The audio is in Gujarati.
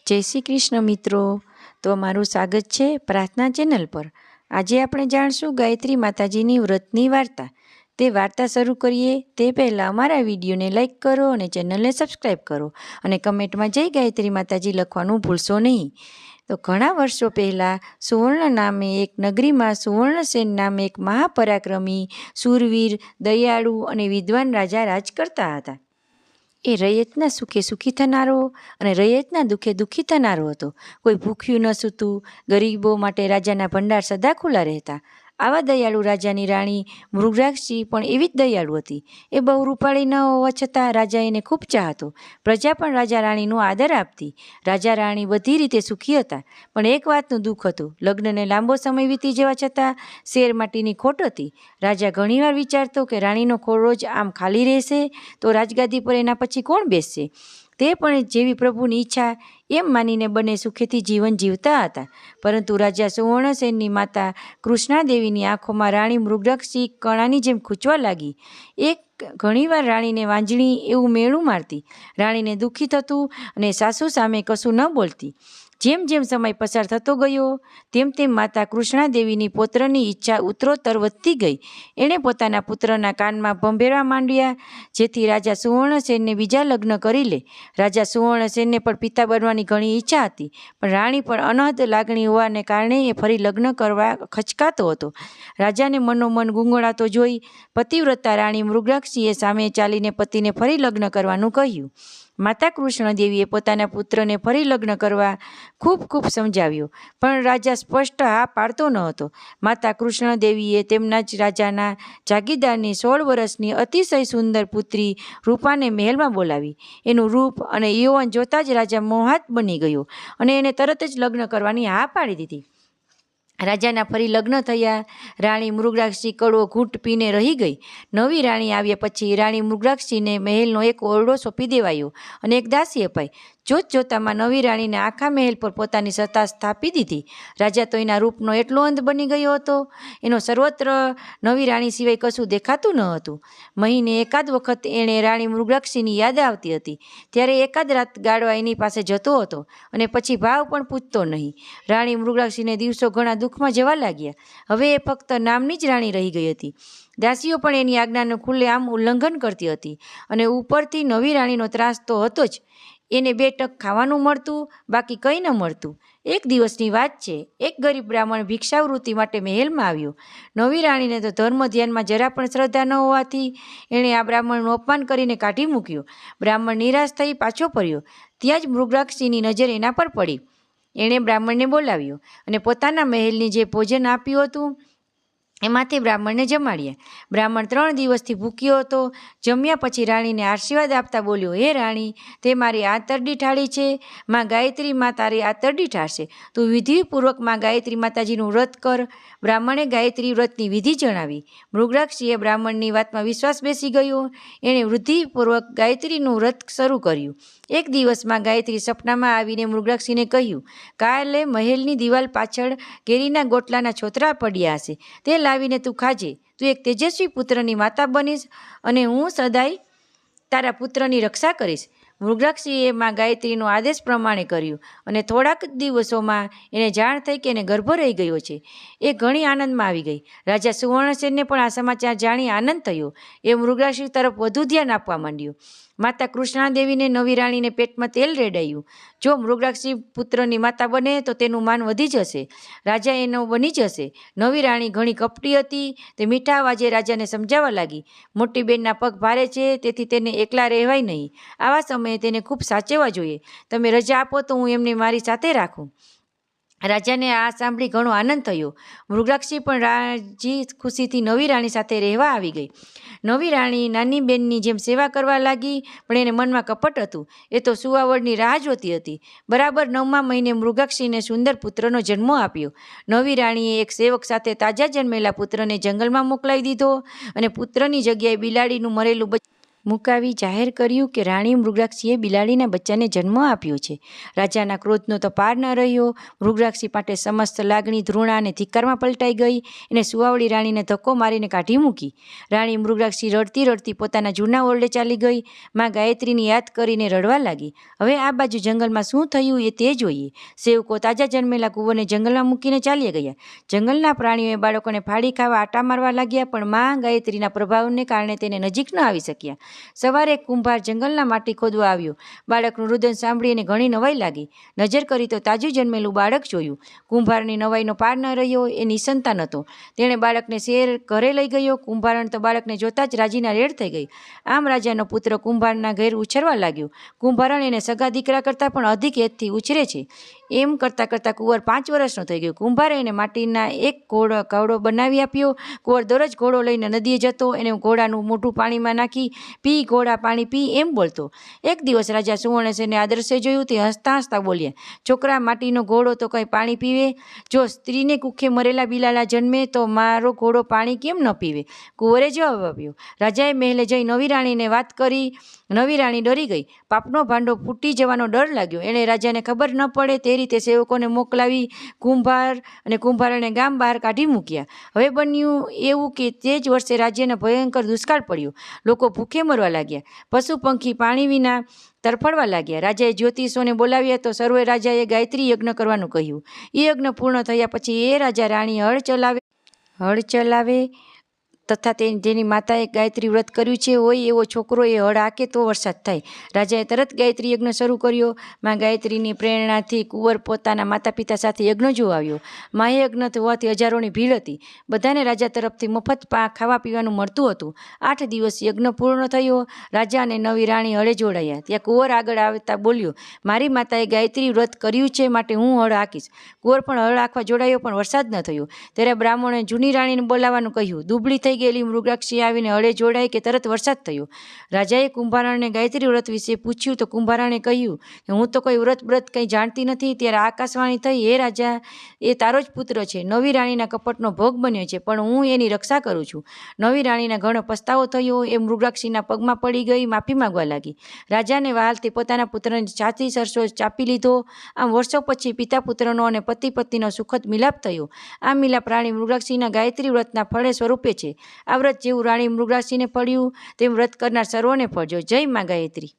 જય શ્રી કૃષ્ણ મિત્રો, તો મારું સ્વાગત છે પ્રાર્થના ચેનલ પર। આજે આપણે જાણશું ગાયત્રી માતાજીની વ્રતની વાર્તા। તે વાર્તા શરૂ કરીએ તે પહેલાં અમારા વિડીયોને લાઇક કરો અને ચેનલને સબસ્ક્રાઈબ કરો અને કમેન્ટમાં જય ગાયત્રી માતાજી લખવાનું ભૂલશો નહીં। તો ઘણા વર્ષો પહેલાં સુવર્ણ નામે એક નગરીમાં સુવર્ણસેન નામે એક મહાપરાક્રમી, શૂરવીર, દયાળુ અને વિદ્વાન રાજા રાજ કરતા હતા। એ રૈયતના સુખે સુખી થનારો અને રૈયતના દુઃખે દુઃખી થનારો હતો। કોઈ ભૂખ્યું ન સૂતું। ગરીબો માટે રાજાના ભંડાર સદા ખુલ્લા રહેતા। આવા દયાળુ રાજાની રાણી મૃગરાક્ષી પણ એવી જ દયાળુ હતી। એ બહુ રૂપાળી ન હોવા છતાં રાજા એને ખૂબ ચાહતો। પ્રજા પણ રાજા રાણીનો આદર આપતી। રાજા રાણી બધી રીતે સુખી હતા, પણ એક વાતનું દુઃખ હતું। લગ્નને લાંબો સમય વીતી જવા છતાં શેર માટીની ખોટ હતી। રાજા ઘણીવાર વિચારતો કે રાણીનો ખોળો જ આમ ખાલી રહેશે તો રાજગાદી પર એના પછી કોણ બેસશે? તે પણ જેવી પ્રભુની ઈચ્છા એમ માનીને બંને સુખેથી જીવન જીવતા હતા। પરંતુ રાજા સુવર્ણસેનની માતા કૃષ્ણાદેવીની આંખોમાં રાણી મૃગરાક્ષી કણાની જેમ ખૂંચવા લાગી। એક ઘણીવાર રાણીને વાંજણી એવું મેળું મારતી। રાણીને દુઃખી થતું અને સાસુ સામે કશું ન બોલતી। જેમ જેમ સમય પસાર થતો ગયો તેમ તેમ માતા કૃષ્ણાદેવીની પુત્રની ઈચ્છા ઉત્તરોત્તર વધતી ગઈ। એણે પોતાના પુત્રના કાનમાં ભંભેરવા માંડ્યા, જેથી રાજા સુવર્ણસેનને બીજા લગ્ન કરી લે। રાજા સુવર્ણસેનને પણ પિતા બનવાની ઘણી ઈચ્છા હતી, પણ રાણી પર અનહદ લાગણી હોવાને કારણે એ ફરી લગ્ન કરવા ખચકાતો હતો। રાજાને મનોમન ગુંગળાતો જોઈ પતિવ્રતા રાણી મૃગરાક્ષીએ સામે ચાલીને પતિને ફરી લગ્ન કરવાનું કહ્યું। માતા કૃષ્ણદેવીએ પોતાના પુત્રને ફરી લગ્ન કરવા ખૂબ સમજાવ્યો, પણ રાજા સ્પષ્ટ હા પાડતો ન હતો। માતા કૃષ્ણદેવીએ તેમના જ રાજાના જાગીરદારની 16 વર્ષની અતિશય સુંદર પુત્રી રૂપાને મહેલમાં બોલાવી। એનું રૂપ અને યૌવન જોતાં જ રાજા મોહાત બની ગયો અને એને તરત જ લગ્ન કરવાની હા પાડી દીધી। રાજાના ફરી લગ્ન થયા। રાણી મૃગરાક્ષી કડવો ઘૂંટ પીને રહી ગઈ। નવી રાણી આવ્યા પછી રાણી મૃગરાક્ષીને મહેલનો એક ઓરડો સોંપી દેવાયો અને એક દાસી અપાઈ। જોતજોતામાં નવી રાણીને આખા મહેલ પર પોતાની સત્તા સ્થાપી દીધી। રાજા તો એના રૂપનો એટલો અંધ બની ગયો હતો, એનો સર્વત્ર નવી રાણી સિવાય કશું દેખાતું ન હતું। મહિને એકાદ વખત એણે રાણી મૃગરાક્ષીની યાદ આવતી હતી, ત્યારે એકાદ રાત ગાળવા એની પાસે જતો હતો અને પછી ભાવ પણ પૂછતો નહીં। રાણી મૃગરાક્ષીને દિવસો ઘણા દુઃખમાં જવા લાગ્યા। હવે એ ફક્ત નામની જ રાણી રહી ગઈ હતી। દાસીઓ પણ એની આજ્ઞાનું ખુલ્લેઆમ ઉલ્લંઘન કરતી હતી અને ઉપરથી નવી રાણીનો ત્રાસ તો હતો જ। એને 2 ટક ખાવાનું મળતું, બાકી કંઈ ન મળતું। એક દિવસની વાત છે, એક ગરીબ બ્રાહ્મણ ભિક્ષાવૃત્તિ માટે મહેલમાં આવ્યો। નવી રાણીને તો ધર્મ ધ્યાનમાં જરા પણ શ્રદ્ધા ન હોવાથી એણે આ બ્રાહ્મણનું અપમાન કરીને કાઢી મૂક્યો। બ્રાહ્મણ નિરાશ થઈ પાછો ફર્યો। ત્યાં જ મૃગરાક્ષીની નજર એના પર પડી। એણે બ્રાહ્મણને બોલાવ્યો અને પોતાના મહેલની જે ભોજન આપ્યું હતું એમાંથી બ્રાહ્મણને જમાડ્યા। બ્રાહ્મણ 3 દિવસથી ભૂખ્યો હતો। જમ્યા પછી રાણીને આશીર્વાદ આપતા બોલ્યો, હે રાણી, તે મારી આંતરડી ઠાળી છે। માં ગાયત્રી માં તારી આંતરડી ઠાળશે। તું વિધિપૂર્વક માં ગાયત્રી માતાજીનું વ્રત કર। બ્રાહ્મણે ગાયત્રી વ્રતની વિધિ જણાવી। મૃગરાક્ષીએ બ્રાહ્મણની વાતમાં વિશ્વાસ બેસી ગયો। એણે વિધિપૂર્વક ગાયત્રીનું વ્રત શરૂ કર્યું। એક દિવસ માં ગાયત્રી સપનામાં આવીને મૃગરાક્ષીને કહ્યું, કાલે મહેલની દિવાલ પાછળ કેરીના ગોટલાના છોતરા પડ્યા હશે, તે લાવીને તું ખાજે। તું એક તેજસ્વી પુત્રની માતા બનીશ અને હું સદાય તારા પુત્રની રક્ષા કરીશ। મૃગરાક્ષીએ માં ગાયત્રીનો આદેશ પ્રમાણે કર્યું અને થોડાક દિવસોમાં એને જાણ થઈ કે એને ગર્ભ રહી ગયો છે। એ ઘણી આનંદમાં આવી ગઈ। રાજા સુવર્ણસેનને પણ આ સમાચાર જાણી આનંદ થયો। એ મૃગરાક્ષી તરફ વધુ ધ્યાન આપવા માંડ્યો। માતા કૃષ્ણાદેવીને નવી રાણીને પેટમાં તેલ રેડાયું। જો મૃગરાક્ષી પુત્રની માતા બને તો તેનું માન વધી જશે, રાજા એનો બની જશે। નવી રાણી ઘણી કપટી હતી। તે મીઠા અવાજે રાજાને સમજાવવા લાગી, મોટી બેનના પગ ભારે છે, તેથી તેને એકલા રહેવાય નહીં। આવા સમયે તેને ખૂબ સાચવવા જોઈએ। તમે રજા આપો તો હું એમને મારી સાથે રાખું। રાજાને આ સાંભળી ઘણો આનંદ થયો। મૃગરાક્ષી પણ રાજી ખુશીથી નવી રાણી સાથે રહેવા આવી ગઈ। નવી રાણી નાની બેનની જેમ સેવા કરવા લાગી, પણ એને મનમાં કપટ હતું। એ તો સુવાવડની રાહ જોતી હતી। બરાબર 9મા મહિને મૃગરાક્ષીને સુંદર પુત્રનો જન્મ આપ્યો। નવી રાણીએ એક સેવક સાથે તાજા જન્મેલા પુત્રને જંગલમાં મોકલાવી દીધો અને પુત્રની જગ્યાએ બિલાડીનું મરેલું મુકાવી જાહેર કર્યું કે રાણી મૃગાક્ષીએ બિલાડીના બચ્ચાને જન્મ આપ્યો છે. રાજાના ક્રોધનો તો પાર ન રહ્યો. મૃગાક્ષી માટે સમસ્ત લાગણી ધૃણા અને ધિક્કારમાં પલટાઈ ગઈ. એને સુવાવડી રાણીને ધક્કો મારીને કાઢી મૂકી. રાણી મૃગાક્ષી રડતી રડતી પોતાના જૂના ઓરડે ચાલી ગઈ. માં ગાયત્રીને યાદ કરીને રડવા લાગી. હવે આ બાજુ જંગલમાં શું થયું એ તે જોઈએ. સેવકો તાજા જન્મેલા કુંવરને જંગલમાં મૂકીને ચાલ્યા ગયા. જંગલના પ્રાણીઓએ બાળકોને ફાડી ખાવા આટા મારવા લાગ્યા, પણ માં ગાયત્રીના પ્રભાવને કારણે તેને નજીક ન આવી શક્યા. સવારે કુંભાર જંગલના માટી ખોદવા આવ્યો. બાળકનું રુદન સાંભળીને ઘણી નવાઈ લાગી. નજર કરી તો તાજું જન્મેલું બાળક જોયું. કુંભારની નવાઈનો પાર ન રહ્યો. એ નિસંતાન હતો. તેણે બાળકને શેર ઘરે લઈ ગયો. કુંભારણ તો બાળકને જોતાં જ રાજીના રેડ થઈ ગઈ. આમ રાજાનો પુત્ર કુંભારના ઘેર ઉછરવા લાગ્યો. કુંભારણ એને સગા દીકરા કરતાં પણ અધિક હેતથી ઉછરે છે. એમ કરતાં કરતાં કુંવર 5 વર્ષનો થઈ ગયો. કુંભારે એને માટીના એક ઘોડો બનાવી આપ્યો. કુંવર દરરોજ ઘોડો લઈને નદીએ જતો. એને ઘોડાનું મોઢું પાણીમાં નાખી પી ઘોડા પાણી પી એમ બોલતો. એક દિવસ રાજા સુવર્ણસેને આ દ્રશ્ય જોયું. તે હસતા હસતા બોલ્યા, છોકરા, માટીનો ઘોડો તો કંઈ પાણી પીવે? જો સ્ત્રીને કુખે મરેલા બિલાડા જન્મે તો મારો ઘોડો પાણી કેમ ન પીવે? કુંવરે જવાબ આપ્યો. રાજાએ મહેલે જઈ નવી રાણીને વાત કરી. નવી રાણી ડરી ગઈ. પાપનો ભાંડો ફૂટી જવાનો ડર લાગ્યો. એણે રાજાને ખબર ન પડે તે રીતે સેવકોને મોકલાવી કુંભારને ગામ બહાર કાઢી મૂક્યા. હવે બન્યું એવું કે તે જ વર્ષે રાજ્યને ભયંકર દુષ્કાળ પડ્યો. લોકો ભૂખે મરવા લાગ્યા. પશુ પંખી પાણી વિના તરફડવા લાગ્યા. રાજાએ જ્યોતિષોને બોલાવ્યા તો સર્વે રાજાએ ગાયત્રી યજ્ઞ કરવાનું કહ્યું. એ યજ્ઞ પૂર્ણ થયા પછી એ રાજા રાણી હળ ચલાવે તથા જેની માતાએ ગાયત્રી વ્રત કર્યું છે હોય એવો છોકરો એ હળ હાકે તો વરસાદ થાય. રાજાએ તરત ગાયત્રી યજ્ઞ શરૂ કર્યો. માં ગાયત્રીની પ્રેરણાથી કુંવર પોતાના માતા પિતા સાથે યજ્ઞ જોવા આવ્યો. માએ યજ્ઞ હોવાથી હજારોની ભીડ હતી. બધાને રાજા તરફથી મફત ખાવા પીવાનું મળતું હતું. 8 દિવસ યજ્ઞ પૂર્ણ થયો. રાજા અને નવી રાણી હળે જોડાયા. ત્યાં કુંવર આગળ આવતા બોલ્યો, મારી માતાએ ગાયત્રી વ્રત કર્યું છે માટે હું હળ હાકીશ. કુંવર પણ હળ હાંકવા જોડાયો, પણ વરસાદ ન થયો. ત્યારે બ્રાહ્મણોએ જૂની રાણીને બોલાવવાનું કહ્યું. દુબળી થઈ ગયેલી મૃગાક્ષી આવીને હળે જોડાઈ કે તરત વરસાદ થયો. રાજાએ કુંભારણને ગાયત્રી વ્રત વિશે પૂછ્યું તો કુંભારણે કહ્યું કે હું તો કોઈ વ્રત કંઈ જાણતી નથી. ત્યારે આકાશવાણી થઈ, હે રાજા, એ તારો જ પુત્ર છે. નવી રાણીના કપટનો ભોગ બન્યો છે, પણ હું એની રક્ષા કરું છું. નવી રાણીના ઘણો પસ્તાવો થયો. એ મૃગાક્ષીના પગમાં પડી ગઈ, માફી માંગવા લાગી. રાજાને વહાલથી પોતાના પુત્રને છાતી સરસો ચાપી લીધો. આમ વર્ષો પછી પિતા પુત્રનો અને પતિ પત્નીનો સુખદ મિલાપ થયો. આ મિલાપ રાણી મૃગાક્ષીના ગાયત્રી વ્રતના ફળે સ્વરૂપે છે. આ વ્રત જેવું રાણી મૃગાક્ષીને ફળ્યું તેમ વ્રત કરનાર સર્વોને ફળજો. જય માં ગાયત્રી.